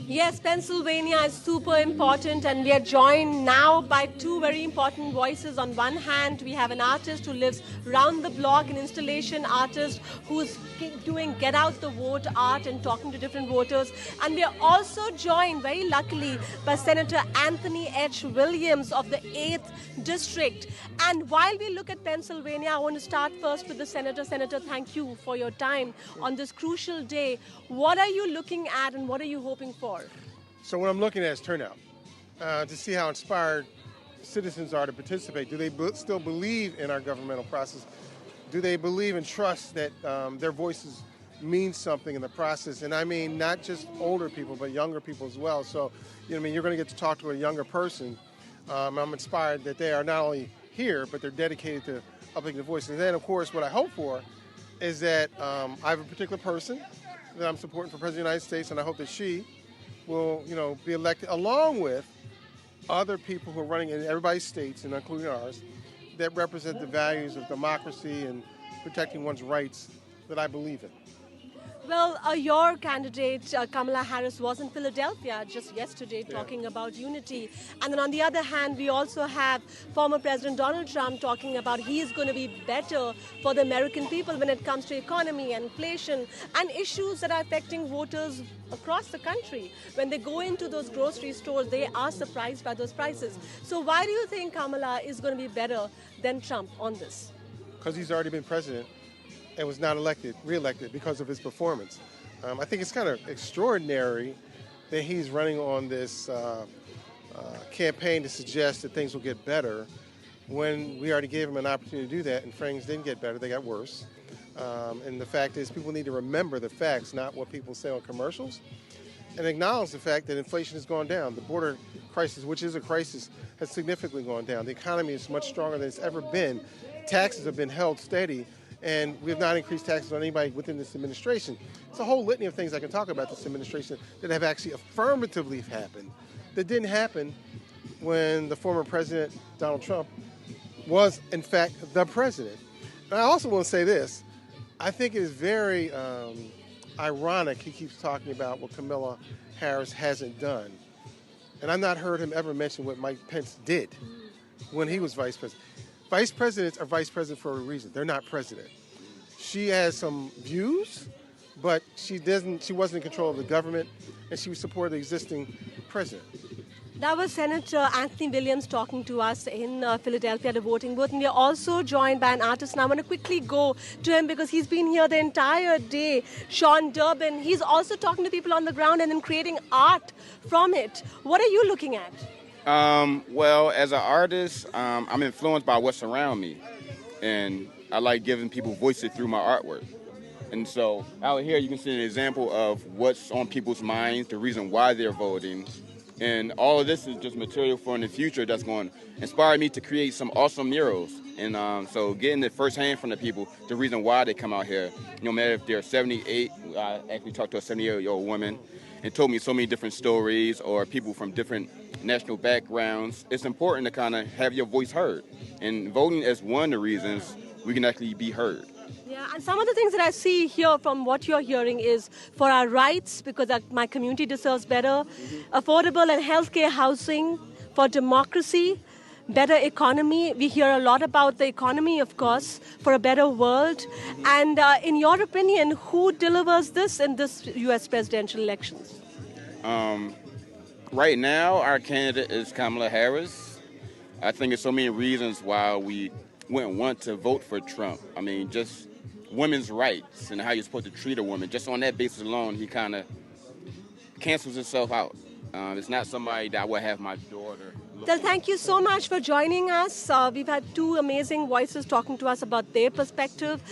Yes, Pennsylvania is super important, and we are joined now by two very important voices. On one hand, we have an artist who lives round the block, an installation artist who's doing get out the vote art and talking to different voters. And we are also joined, very luckily, by Senator Anthony H. Williams of the 8th District. And while we look at Pennsylvania, I want to start first with the Senator. Senator, thank you for your time on this crucial day. What are you looking at and what are you hoping for? So what I'm looking at is turnout, to see how inspired citizens are to participate. Do they still believe in our governmental process? Do they believe and trust that their voices mean something in the process? And I mean not just older people, but younger people as well. So, you're going to get to talk to a younger person. I'm inspired that they are not only here, but they're dedicated to uplifting the voice. And then, of course, what I hope for is that I have a particular person that I'm supporting for President of the United States, and I hope that she will, be elected along with other people who are running in everybody's states, and including ours, that represent the values of democracy and protecting one's rights that I believe in. Well, your candidate, Kamala Harris, was in Philadelphia just yesterday talking about unity. And then on the other hand, we also have former President Donald Trump talking about he is going to be better for the American people when it comes to economy and inflation and issues that are affecting voters across the country. When they go into those grocery stores, they are surprised by those prices. So why do you think Kamala is going to be better than Trump on this? Because he's already been president and was not re-elected because of his performance. I think it's kind of extraordinary that he's running on this campaign to suggest that things will get better when we already gave him an opportunity to do that, and things didn't get better, they got worse. And the fact is, people need to remember the facts, not what people say on commercials, and acknowledge the fact that inflation has gone down. The border crisis, which is a crisis, has significantly gone down. The economy is much stronger than it's ever been. Taxes have been held steady, and we have not increased taxes on anybody within this administration. It's a whole litany of things I can talk about this administration that have actually affirmatively happened that didn't happen when the former president, Donald Trump, was, in fact, the president. And I also want to say this. I think it is very ironic he keeps talking about what Kamala Harris hasn't done. And I've not heard him ever mention what Mike Pence did when he was vice president. Vice presidents are vice president for a reason. They're not president. She has some views, but she wasn't in control of the government, and she supported the existing president. That was Senator Anthony Williams talking to us in Philadelphia at a voting booth. And we are also joined by an artist. And I want to quickly go to him because he's been here the entire day. Sean Durbin. He's also talking to people on the ground and then creating art from it. What are you looking at? Well, as an artist, I'm influenced by what's around me, and I like giving people voices through my artwork. And so out here you can see an example of what's on people's minds, the reason why they're voting, and all of this is just material for in the future that's going to inspire me to create some awesome murals. And so getting it firsthand from the people, the reason why they come out here, no matter if they're 78, I actually talked to a 78-year-old woman and told me so many different stories, or people from different national backgrounds. It's important to kind of have your voice heard. And voting is one of the reasons we can actually be heard. Yeah, and some of the things that I see here from what you're hearing is for our rights, because my community deserves better, affordable and healthcare housing, for democracy, better economy. We hear a lot about the economy, of course, for a better world. And in your opinion, who delivers this in this U.S. presidential elections? Right now, our candidate is Kamala Harris. I think there's so many reasons why we wouldn't want to vote for Trump. I mean, just women's rights and how you're supposed to treat a woman. Just on that basis alone, he kind of cancels himself out. It's not somebody that I would have my daughter. Well, thank you so much for joining us. We've had two amazing voices talking to us about their perspective.